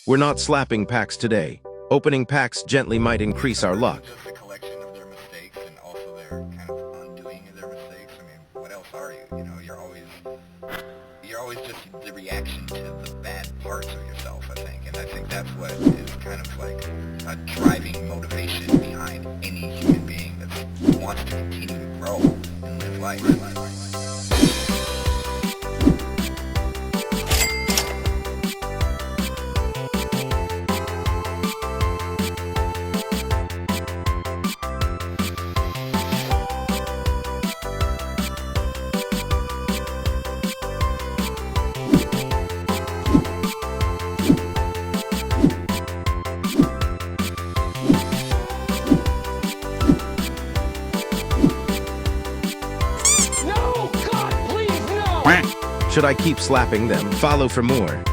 We're not slapping packs today. Opening packs gently might increase our luck. Just a collection of their mistakes and also their kind of undoing of their mistakes. I mean, what else are you? You know, you're always just the reaction to the bad parts of yourself, I think. And I think that's what is kind of like a driving motivation behind any human being that wants to continue to grow and live life. Should I keep slapping them? Follow for more.